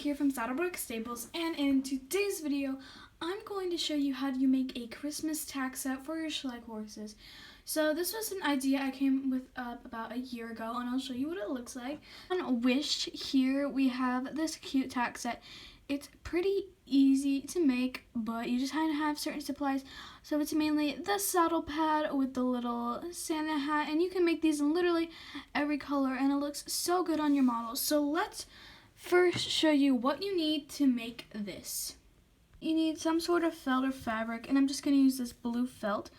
here from Saddlebrooke Stables, and in today's video, I'm going to show you how you make a Christmas tack set for your Schleich horses. So this was an idea I came with about a year ago, and I'll show you what it looks like. On Wish, here we have this cute tack set. It's pretty easy to make, but you just kind of have certain supplies. So it's mainly the saddle pad with the little Santa hat, and you can make these in literally every color, and it looks so good on your model. So let's first show you what you need to make this. You need some sort of felt or fabric, and I'm just going to use this blue felt.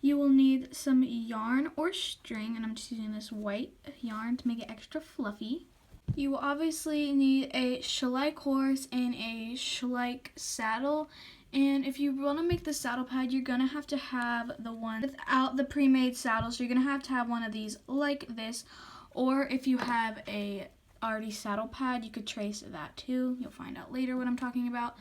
You will need some yarn or string, and I'm just using this white yarn to make it extra fluffy. You will obviously need a Schleich horse and a Schleich saddle. And if you want to make the saddle pad, you're going to have the one without the pre-made saddle. So you're going to have one of these like this. Or if you have a already saddle pad, you could trace that too. You'll find out later what I'm talking about.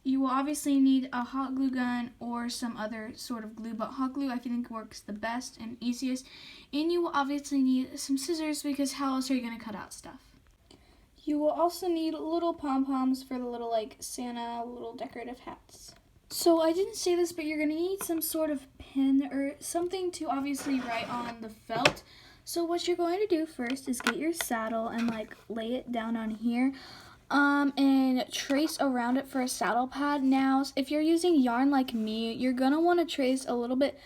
You will obviously need a hot glue gun or some other sort of glue, but hot glue I think works the best and easiest. And you will obviously need some scissors, because how else are you going to cut out stuff? You will also need little pom-poms for the little like Santa little decorative hats. So I didn't say this, but you're going to need some sort of pen or something to obviously write on the felt. So what you're going to do first is get your saddle and like lay it down on here. And trace around it for a saddle pad. Now, if you're using yarn like me, you're going to want to trace a little bit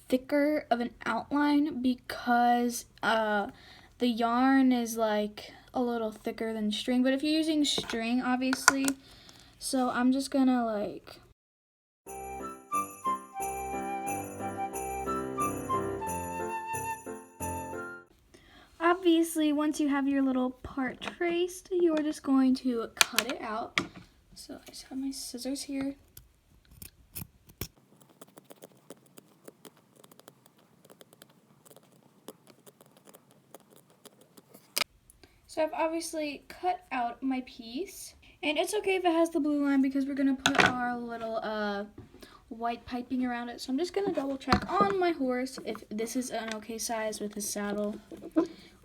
thicker of an outline, because the yarn is like a little thicker than string. But if you're using string, obviously, so I'm just going to like... Obviously, once you have your little part traced, you're just going to cut it out. So I just have my scissors here. So I've obviously cut out my piece. And it's okay if it has the blue line, because we're going to put our little white piping around it. So I'm just going to double check on my horse if this is an okay size with his saddle,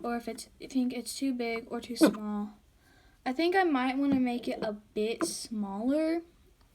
or if you think it's too big or too small. I think I might want to make it a bit smaller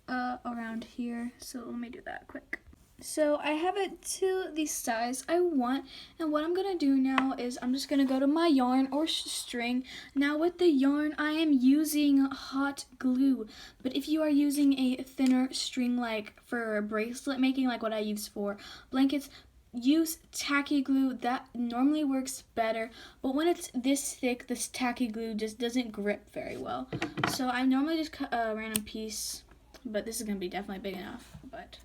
around here. So let me do that quick. So I have it to the size I want, and what I'm going to do now is I'm just going to go to my yarn or string. Now with the yarn, I am using hot glue, but if you are using a thinner string like for bracelet making, like what I use for blankets, use tacky glue. That normally works better, but when it's this thick, this tacky glue just doesn't grip very well. So I normally just cut a random piece, but this is going to be definitely big enough. But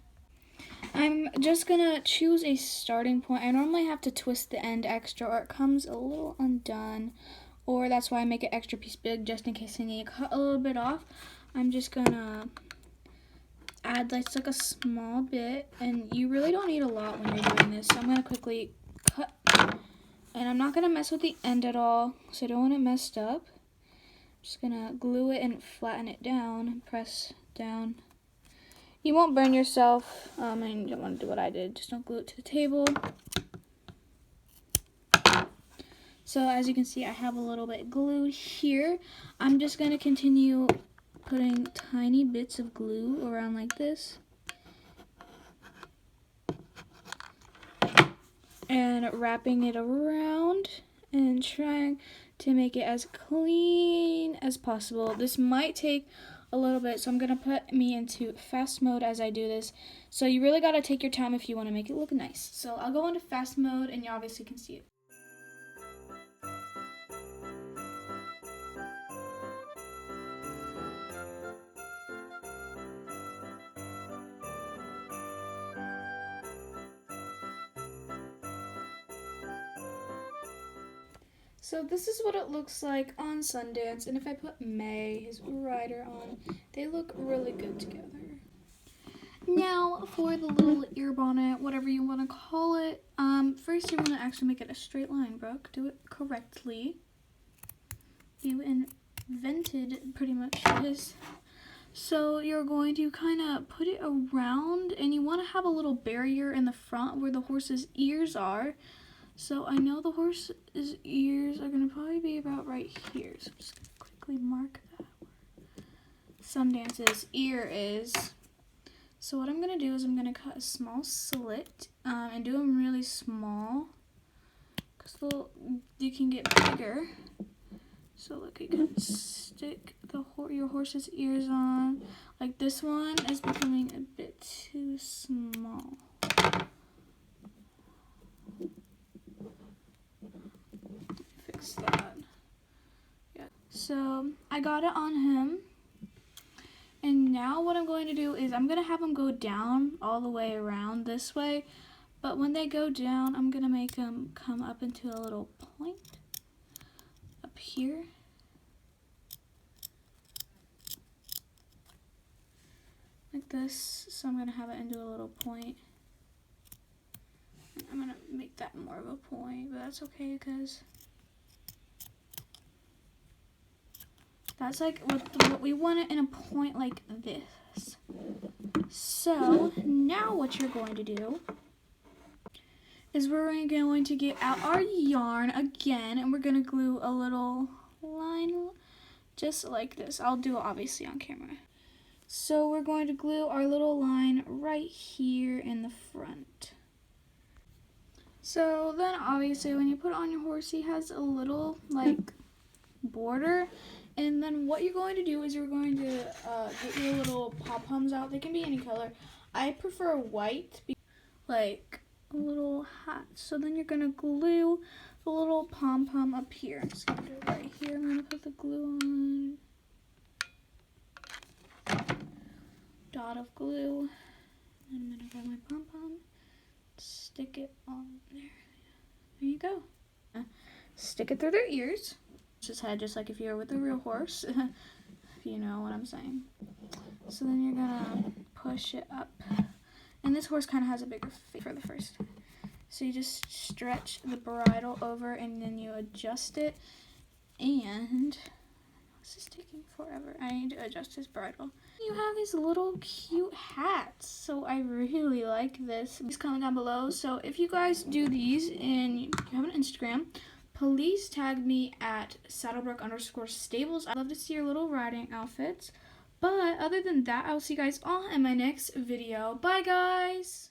I'm just going to choose a starting point. I normally have to twist the end extra, or it comes a little undone, or that's why I make an extra piece big, just in case I need to cut a little bit off. I'm just going to add like a small bit, and you really don't need a lot when you're doing this. So I'm going to quickly cut, and I'm not going to mess with the end at all, so I don't want it messed up. I'm just going to glue it and flatten it down and press down. You won't burn yourself, and you don't want to do what I did. Just don't glue it to the table. So as you can see, I have a little bit glued here. I'm just going to continue putting tiny bits of glue around like this. And wrapping it around and trying to make it as clean as possible. This might take a little bit, so I'm going to put me into fast mode as I do this. So you really got to take your time if you want to make it look nice. So I'll go into fast mode, and you obviously can see it. So this is what it looks like on Sundance, and if I put May, his rider, on, they look really good together. Now for the little ear bonnet, whatever you want to call it, first you want to actually make it a straight line, Brooke. Do it correctly. You invented pretty much this. So you're going to kind of put it around, and you want to have a little barrier in the front where the horse's ears are. So I know the horse's ears are going to probably be about right here. So I'm just going to quickly mark that. Sundance's ear is. So what I'm going to do is I'm going to cut a small slit and do them really small. Because they can get bigger. So look, you can stick your horse's ears on. Like this one is becoming a bit too small. Fix that. Yeah. So I got it on him. And now what I'm going to do is I'm going to have them go down all the way around this way. But when they go down, I'm going to make them come up into a little point up here. Like this. So I'm going to have it into a little point. And I'm going to make that more of a point, but that's okay because that's like what we want it in a point like this. So now what you're going to do is we're going to get out our yarn again and we're going to glue a little line just like this. I'll do it obviously on camera. So we're going to glue our little line right here in the front. So then obviously when you put it on your horse, he has a little like border. And then what you're going to do is you're going to get your little pom-poms out. They can be any color. I prefer white, like a little hat. So then you're going to glue the little pom-pom up here. I'm just going to do it right here. I'm going to put the glue on. Dot of glue. And I'm going to grab my pom-pom. Stick it on there. There you go. Stick it through their ears. His head, just like if you were with a real horse, if you know what I'm saying. So then you're gonna push it up, and this horse kind of has a bigger face for the first time. So you just stretch the bridle over, and then you adjust it. And this is taking forever. I need to adjust his bridle. You have these little cute hats, so I really like this. Please comment down below. So if you guys do these and you have an Instagram, please tag me at Saddlebrooke_stables. I'd love to see your little riding outfits. But other than that, I'll see you guys all in my next video. Bye, guys!